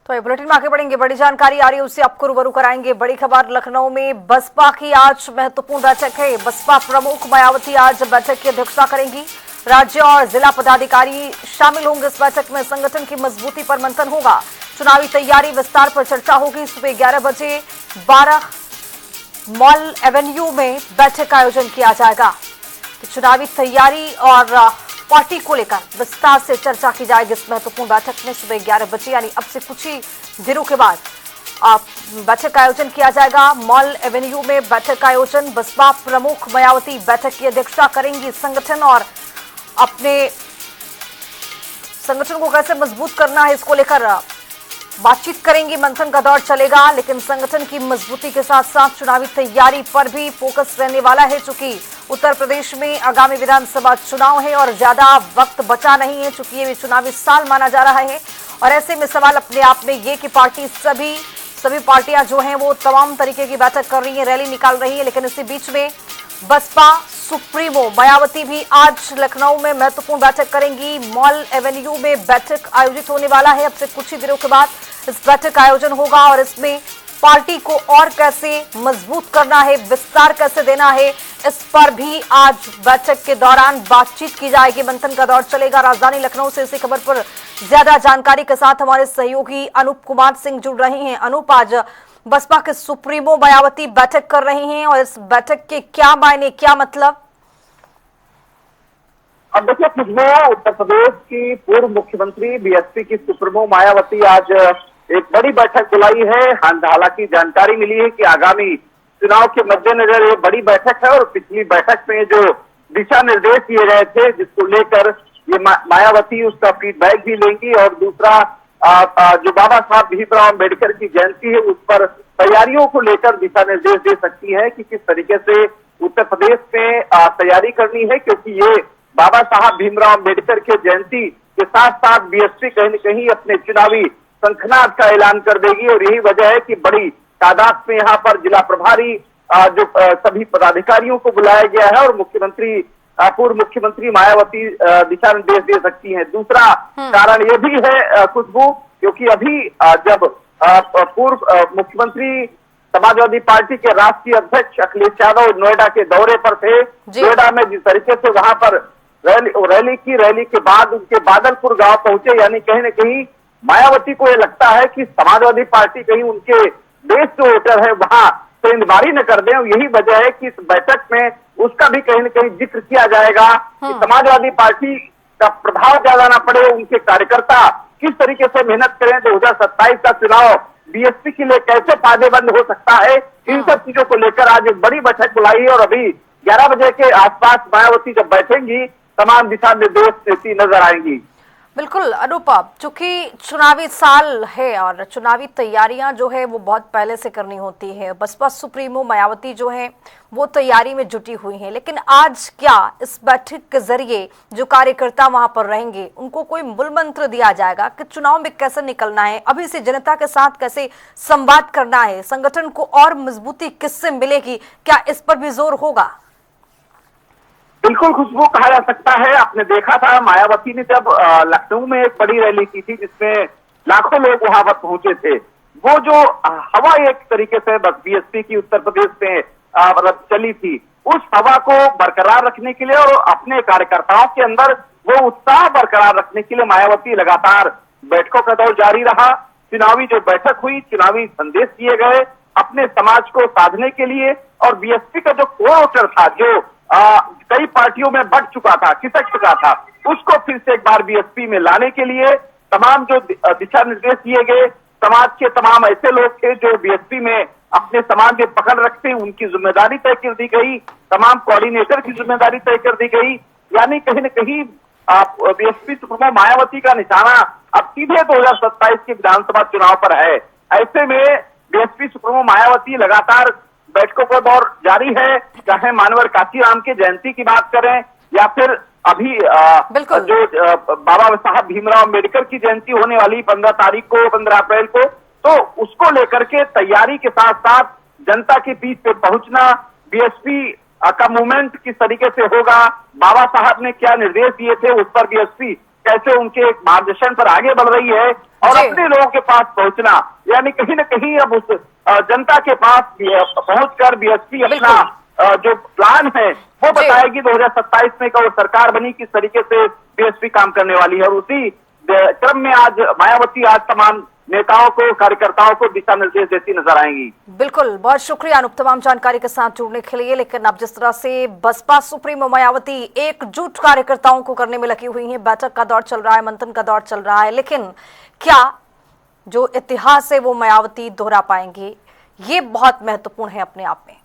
तो ये बुलेटिन में आगे बढ़ेंगे। बड़ी जानकारी आ रही है, उससे आपको रूबरू कराएंगे। बड़ी खबर लखनऊ में बसपा की आज महत्वपूर्ण बैठक है। बसपा प्रमुख मायावती आज बैठक की अध्यक्षता करेंगी। राज्य और जिला पदाधिकारी शामिल होंगे इस बैठक में। संगठन की मजबूती पर मंथन होगा। चुनावी तैयारी विस्तार पर चर्चा होगी। सुबह 11 बजे 12 मॉल एवेन्यू में बैठक का आयोजन किया जाएगा। तो चुनावी तैयारी और पार्टी को लेकर विस्तार से चर्चा की जाएगी इस महत्वपूर्ण बैठक में। सुबह 11 बजे यानी अब से कुछ ही दिनों के बाद बैठक का आयोजन किया जाएगा। मॉल एवेन्यू में बैठक का आयोजन। बसपा प्रमुख मायावती बैठक की अध्यक्षता करेंगी। संगठन और अपने संगठन को कैसे मजबूत करना है इसको लेकर बातचीत करेंगी। मंथन का दौर चलेगा, लेकिन संगठन की मजबूती के साथ साथ चुनावी तैयारी पर भी फोकस रहने वाला है। चूंकि उत्तर प्रदेश में आगामी विधानसभा चुनाव है और ज्यादा वक्त बचा नहीं है, चूंकि ये भी चुनावी साल माना जा रहा है। और ऐसे में सवाल अपने आप में ये कि पार्टी सभी पार्टियां जो हैं वो तमाम तरीके की बैठक कर रही है, रैली निकाल रही है। लेकिन इसी बीच में बसपा सुप्रीमो मायावती भी आज लखनऊ में महत्वपूर्ण बैठक करेंगी। मॉल एवेन्यू में बैठक आयोजित होने वाला है। अब से कुछ ही दिनों के बाद इस बैठक का आयोजन होगा और इसमें पार्टी को और कैसे मजबूत करना है, विस्तार कैसे देना है, इस पर भी आज बैठक के दौरान बातचीत की जाएगी। मंथन का दौर चलेगा। राजधानी लखनऊ से इसी खबर पर ज्यादा जानकारी के साथ हमारे सहयोगी अनूप कुमार सिंह जुड़ रहे हैं। अनूप, आज बसपा के सुप्रीमो मायावती बैठक कर रही हैं और इस बैठक के क्या मायने, क्या मतलब? अब देखिए खुशबू, उत्तर प्रदेश की पूर्व मुख्यमंत्री बीएसपी की सुप्रीमो मायावती आज एक बड़ी बैठक बुलाई है। हालांकि जानकारी मिली है कि आगामी चुनाव के मद्देनजर ये बड़ी बैठक है और पिछली बैठक में जो दिशा निर्देश दिए गए थे जिसको लेकर ये मायावती उसका फीडबैक भी लेंगी और दूसरा जो बाबा साहब भीमराव अम्बेडकर की जयंती है उस पर तैयारियों को लेकर दिशा निर्देश दे सकती है कि किस तरीके से उत्तर प्रदेश में तैयारी करनी है, क्योंकि ये बाबा साहब भीमराव अम्बेडकर के जयंती के साथ साथ बीएसपी कहीं न कहीं अपने चुनावी शंखनाद का ऐलान कर देगी। और यही वजह है कि बड़ी तादाद में यहाँ पर जिला प्रभारी जो सभी पदाधिकारियों को बुलाया गया है और पूर्व मुख्यमंत्री मायावती दिशा निर्देश दे सकती हैं। दूसरा कारण ये भी है खुशबू, क्योंकि अभी जब पूर्व मुख्यमंत्री समाजवादी पार्टी के राष्ट्रीय अध्यक्ष अखिलेश यादव नोएडा के दौरे पर थे, नोएडा में जिस तरीके से वहां पर रैली के बाद उनके बादलपुर गांव पहुंचे, यानी कहीं न कहीं मायावती को ये लगता है कि समाजवादी पार्टी कहीं उनके देश जो वोटर है वहां सेंधमारी न कर दें। यही वजह है कि इस बैठक में उसका भी कहीं न कहीं जिक्र किया जाएगा कि समाजवादी पार्टी का प्रभाव ज्यादा ना पड़े, उनके कार्यकर्ता किस तरीके से मेहनत करें, 2027 का चुनाव बीएसपी के लिए कैसे फायदेमंद हो सकता है, इन सब चीजों को लेकर आज एक बड़ी बैठक बुलाई है। और अभी 11 बजे के आसपास मायावती जब बैठेंगी तमाम दिशा निर्देश देती नजर आएंगी। बिल्कुल अनूप, चूंकि चुनावी साल है और चुनावी तैयारियां जो है वो बहुत पहले से करनी होती है। बसपा सुप्रीमो मायावती जो है वो तैयारी में जुटी हुई हैं, लेकिन आज क्या इस बैठक के जरिए जो कार्यकर्ता वहां पर रहेंगे उनको कोई मूल मंत्र दिया जाएगा कि चुनाव में कैसे निकलना है, अभी से जनता के साथ कैसे संवाद करना है, संगठन को और मजबूती किससे मिलेगी, क्या इस पर भी जोर होगा? बिल्कुल खुशबू, कहा जा सकता है। आपने देखा था मायावती ने जब लखनऊ में एक बड़ी रैली की थी जिसमें लाखों लोग वहां पर पहुंचे थे, वो जो हवा एक तरीके से बीएसपी की उत्तर प्रदेश में चली थी, उस हवा को बरकरार रखने के लिए और अपने कार्यकर्ताओं के अंदर वो उत्साह बरकरार रखने के लिए मायावती लगातार बैठकों का दौर जारी रहा। चुनावी जो बैठक हुई, चुनावी संदेश दिए गए अपने समाज को साधने के लिए, और बीएसपी का जो कोर वोटर था जो कई पार्टियों में बढ़ चुका था, खिसक चुका था, उसको फिर से एक बार बीएसपी में लाने के लिए तमाम जो दिशा निर्देश दिए गए, समाज के तमाम ऐसे लोग थे जो बीएसपी में अपने समाज में पकड़ रखते हैं, उनकी जिम्मेदारी तय कर दी गई, तमाम कोऑर्डिनेटर की जिम्मेदारी तय कर दी गई। यानी कहीं न कहीं बीएसपी सुप्रीमो मायावती का निशाना अब सीधे 2027 के विधानसभा चुनाव पर है। ऐसे में बीएसपी सुप्रीमो मायावती लगातार बैठकों का दौर जारी है, चाहे मानवर काशीराम के जयंती की बात करें या फिर अभी जो बाबा साहब भीमराव अम्बेडकर की जयंती होने वाली 15 तारीख को, 15 अप्रैल को, तो उसको लेकर के तैयारी के साथ साथ जनता के बीच पे पहुंचना, बीएसपी का मूवमेंट किस तरीके से होगा, बाबा साहब ने क्या निर्देश दिए थे उस पर बीएसपी कैसे उनके मार्गदर्शन पर आगे बढ़ रही है और जी। अपने लोगों के पास पहुंचना, यानी कहीं न कहीं अब उस जनता के पास पहुंचकर बीएसपी अपना जो प्लान है वो बताएगी 2027 में का वो सरकार बनी, किस तरीके से बीएसपी काम करने वाली है। और उसी क्रम में आज मायावती आज तमाम नेताओं को, कार्यकर्ताओं को दिशा निर्देश देती नजर आएंगी। बिल्कुल, बहुत शुक्रिया अनूप तमाम जानकारी के साथ जुड़ने के लिए। लेकिन अब जिस तरह से बसपा सुप्रीमो मायावती एकजुट कार्यकर्ताओं को करने में लगी हुई है, बैठक का दौर चल रहा है, मंथन का दौर चल रहा है, लेकिन क्या जो इतिहास है वो मायावती दोहरा पाएंगे, ये बहुत महत्वपूर्ण है अपने आप में।